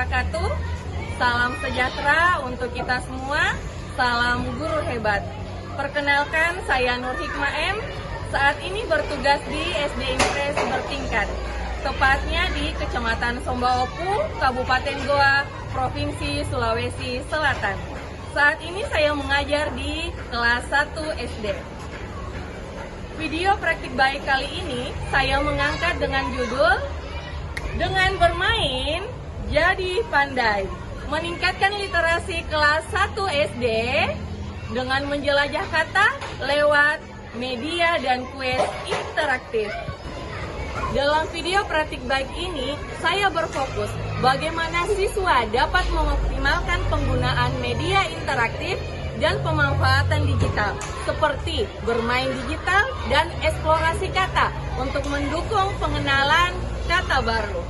wabarakatuh. Salam sejahtera untuk kita semua. Salam guru hebat. Perkenalkan, saya Nur Hikmah M. Saat ini bertugas di SD Impres bertingkat, tepatnya di Kecamatan Sombaopu, Kabupaten Goa, Provinsi Sulawesi Selatan. Saat ini saya mengajar di kelas 1 SD. Video praktik baik kali ini saya mengangkat dengan judul "Dengan bermain jadi pandai". Meningkatkan literasi kelas 1 SD dengan menjelajah kata lewat media dan kuis interaktif. Dalam video praktik baik ini, saya berfokus bagaimana siswa dapat mengoptimalkan penggunaan media interaktif dan pemanfaatan digital, seperti bermain digital dan eksplorasi kata untuk mendukung pengenalan kata baru.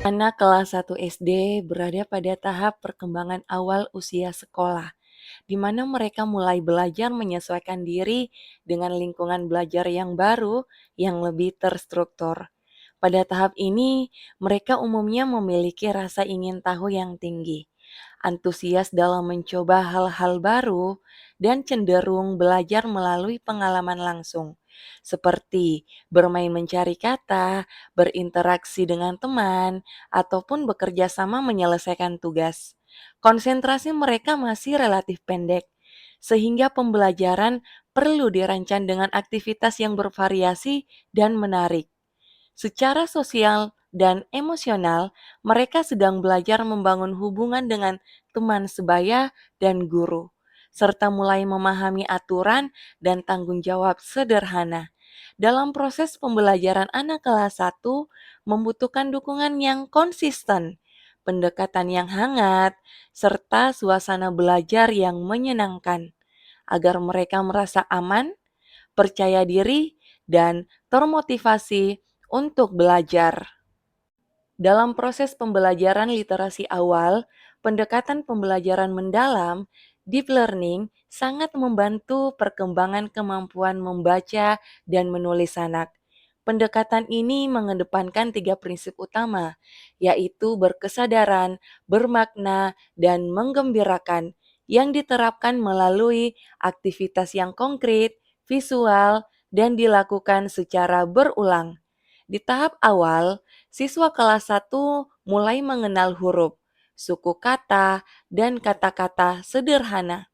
Anak kelas 1 SD berada pada tahap perkembangan awal usia sekolah, di mana mereka mulai belajar menyesuaikan diri dengan lingkungan belajar yang baru yang lebih terstruktur. Pada tahap ini, mereka umumnya memiliki rasa ingin tahu yang tinggi, antusias dalam mencoba hal-hal baru, dan cenderung belajar melalui pengalaman langsung, seperti bermain mencari kata, berinteraksi dengan teman, ataupun bekerja sama menyelesaikan tugas. Konsentrasi mereka masih relatif pendek, sehingga pembelajaran perlu dirancang dengan aktivitas yang bervariasi dan menarik. Secara sosial dan emosional, mereka sedang belajar membangun hubungan dengan teman sebaya dan guru, serta mulai memahami aturan dan tanggung jawab sederhana. Dalam proses pembelajaran anak kelas 1 membutuhkan dukungan yang konsisten, pendekatan yang hangat, serta suasana belajar yang menyenangkan, agar mereka merasa aman, percaya diri, dan termotivasi untuk belajar. Dalam proses pembelajaran literasi awal, pendekatan pembelajaran mendalam, deep learning sangat membantu perkembangan kemampuan membaca dan menulis anak. Pendekatan ini mengedepankan 3 prinsip utama, yaitu berkesadaran, bermakna, dan menggembirakan, yang diterapkan melalui aktivitas yang konkret, visual, dan dilakukan secara berulang. Di tahap awal, siswa kelas 1 mulai mengenal huruf, suku kata, dan kata-kata sederhana.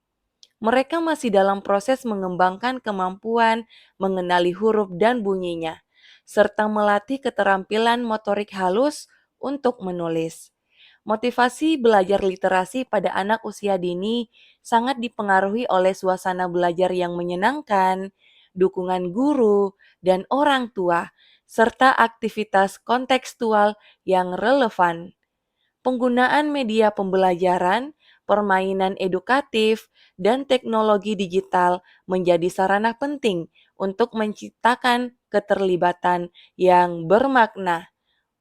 Mereka masih dalam proses mengembangkan kemampuan mengenali huruf dan bunyinya, serta melatih keterampilan motorik halus untuk menulis. Motivasi belajar literasi pada anak usia dini sangat dipengaruhi oleh suasana belajar yang menyenangkan, dukungan guru dan orang tua, serta aktivitas kontekstual yang relevan. Penggunaan media pembelajaran, permainan edukatif, dan teknologi digital menjadi sarana penting untuk menciptakan keterlibatan yang bermakna.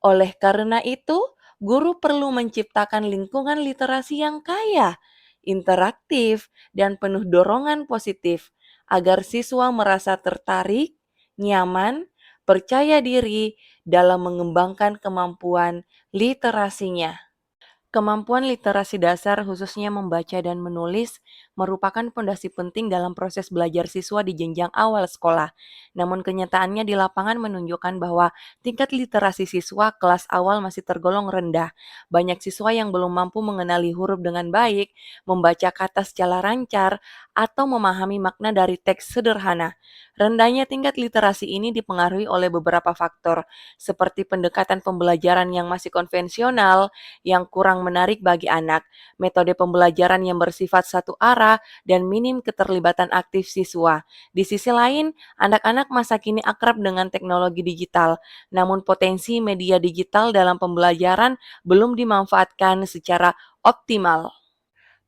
Oleh karena itu, guru perlu menciptakan lingkungan literasi yang kaya, interaktif, dan penuh dorongan positif agar siswa merasa tertarik, nyaman, percaya diri dalam mengembangkan kemampuan literasinya. Kemampuan literasi dasar, khususnya membaca dan menulis, merupakan fondasi penting dalam proses belajar siswa di jenjang awal sekolah. Namun kenyataannya di lapangan menunjukkan bahwa tingkat literasi siswa kelas awal masih tergolong rendah. Banyak siswa yang belum mampu mengenali huruf dengan baik, membaca kata secara lancar, atau memahami makna dari teks sederhana. Rendahnya tingkat literasi ini dipengaruhi oleh beberapa faktor, seperti pendekatan pembelajaran yang masih konvensional, yang kurang menarik bagi anak, metode pembelajaran yang bersifat satu arah, dan minim keterlibatan aktif siswa. Di sisi lain, anak-anak masa kini akrab dengan teknologi digital, namun potensi media digital dalam pembelajaran belum dimanfaatkan secara optimal.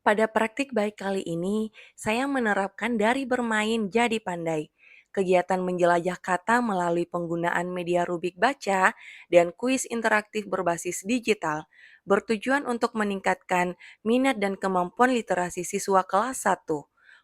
Pada praktik baik kali ini, saya menerapkan dari bermain jadi pandai. Kegiatan menjelajah kata melalui penggunaan media rubik baca dan kuis interaktif berbasis digital bertujuan untuk meningkatkan minat dan kemampuan literasi siswa kelas 1,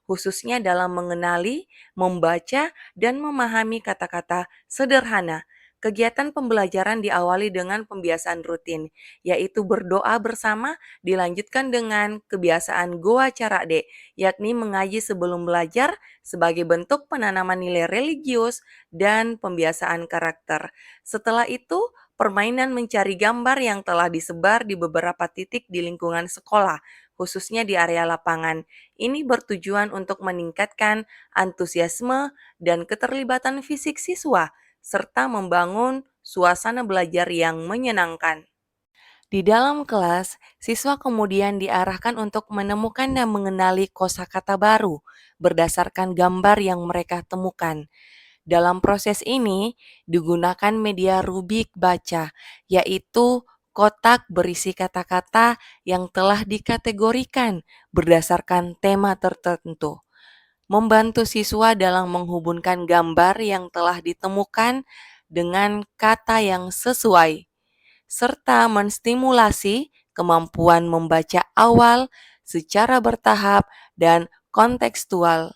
khususnya dalam mengenali, membaca, dan memahami kata-kata sederhana. Kegiatan pembelajaran diawali dengan pembiasaan rutin, yaitu berdoa bersama, dilanjutkan dengan kebiasaan Goa Cara D, yakni mengaji sebelum belajar sebagai bentuk penanaman nilai religius dan pembiasaan karakter. Setelah itu, permainan mencari gambar yang telah disebar di beberapa titik di lingkungan sekolah, khususnya di area lapangan. Ini bertujuan untuk meningkatkan antusiasme dan keterlibatan fisik siswa serta membangun suasana belajar yang menyenangkan. Di dalam kelas, siswa kemudian diarahkan untuk menemukan dan mengenali kosakata baru berdasarkan gambar yang mereka temukan. Dalam proses ini, digunakan media rubik baca, yaitu kotak berisi kata-kata yang telah dikategorikan berdasarkan tema tertentu, membantu siswa dalam menghubungkan gambar yang telah ditemukan dengan kata yang sesuai, serta menstimulasi kemampuan membaca awal secara bertahap dan kontekstual.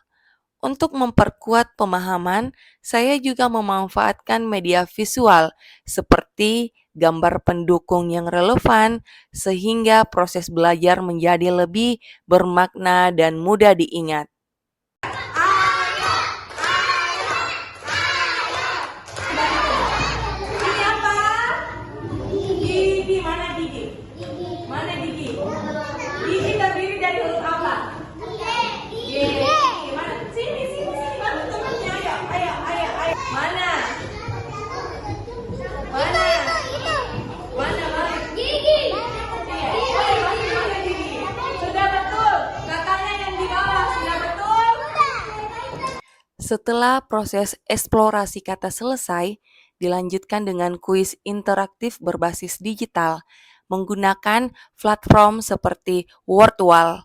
Untuk memperkuat pemahaman, saya juga memanfaatkan media visual seperti gambar pendukung yang relevan sehingga proses belajar menjadi lebih bermakna dan mudah diingat. Ini apa? Gigi. Mana gigi? Mana gigi? Gigi terdiri dari huruf apa? G. Mana? Sini, sini, sini. Mana temannya? Ayo, ayo, ayo, ayo. Mana? Mana? Mana, mana? Gigi. Mana gigi? Sudah betul. Kakaknya yang di bawah sudah betul. Setelah proses eksplorasi kata selesai, dilanjutkan dengan kuis interaktif berbasis digital menggunakan platform seperti Wordwall.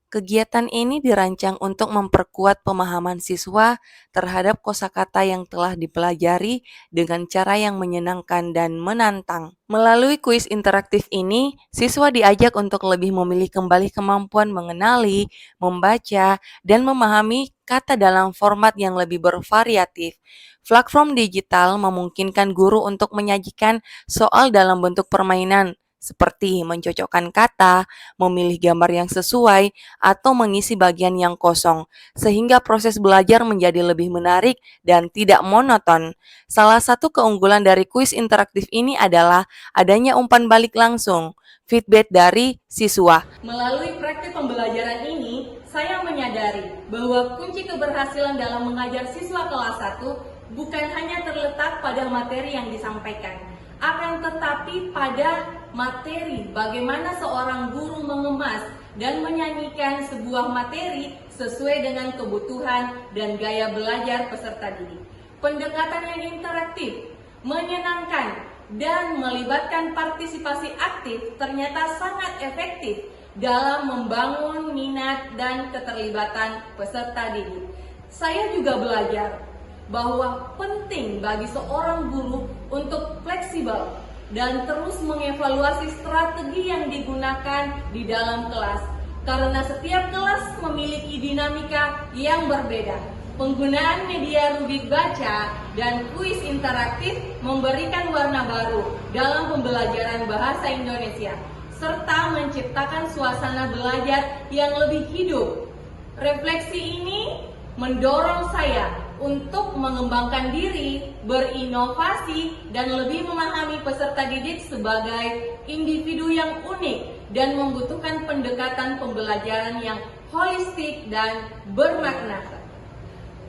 Kegiatan ini dirancang untuk memperkuat pemahaman siswa terhadap kosakata yang telah dipelajari dengan cara yang menyenangkan dan menantang. Melalui kuis interaktif ini, siswa diajak untuk lebih memilih kembali kemampuan mengenali, membaca, dan memahami kata dalam format yang lebih bervariatif. Platform digital memungkinkan guru untuk menyajikan soal dalam bentuk permainan, seperti mencocokkan kata, memilih gambar yang sesuai, atau mengisi bagian yang kosong, sehingga proses belajar menjadi lebih menarik dan tidak monoton. Salah satu keunggulan dari kuis interaktif ini adalah adanya umpan balik langsung, feedback dari siswa. Melalui praktik pembelajaran ini, saya menyadari bahwa kunci keberhasilan dalam mengajar siswa kelas 1 bukan hanya terletak pada materi yang disampaikan, akan tetapi pada materi bagaimana seorang guru mengemas dan menyanyikan sebuah materi sesuai dengan kebutuhan dan gaya belajar peserta didik. Pendekatan yang interaktif, menyenangkan, dan melibatkan partisipasi aktif ternyata sangat efektif dalam membangun minat dan keterlibatan peserta didik. Saya juga belajar bahwa penting bagi seorang guru untuk fleksibel dan terus mengevaluasi strategi yang digunakan di dalam kelas, karena setiap kelas memiliki dinamika yang berbeda. Penggunaan media rubik baca dan kuis interaktif memberikan warna baru dalam pembelajaran bahasa Indonesia, serta menciptakan suasana belajar yang lebih hidup. Refleksi ini mendorong saya untuk mengembangkan diri, berinovasi, dan lebih memahami peserta didik sebagai individu yang unik dan membutuhkan pendekatan pembelajaran yang holistik dan bermakna.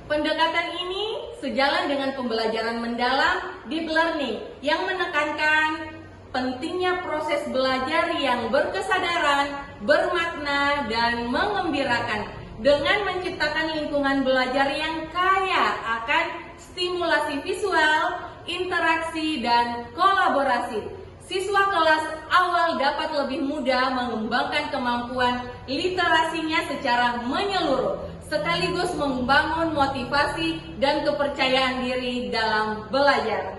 Pendekatan ini sejalan dengan pembelajaran mendalam deep learning yang menekankan pentingnya proses belajar yang berkesadaran, bermakna, dan mengembirakan dengan menciptakan lingkungan belajar yang kaya akan stimulasi visual, interaksi, dan kolaborasi. Siswa kelas awal dapat lebih mudah mengembangkan kemampuan literasinya secara menyeluruh, sekaligus membangun motivasi dan kepercayaan diri dalam belajar.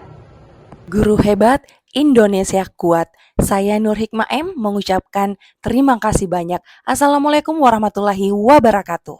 Guru hebat, Indonesia kuat. Saya Nur Hikmah M mengucapkan terima kasih banyak. Assalamualaikum warahmatullahi wabarakatuh.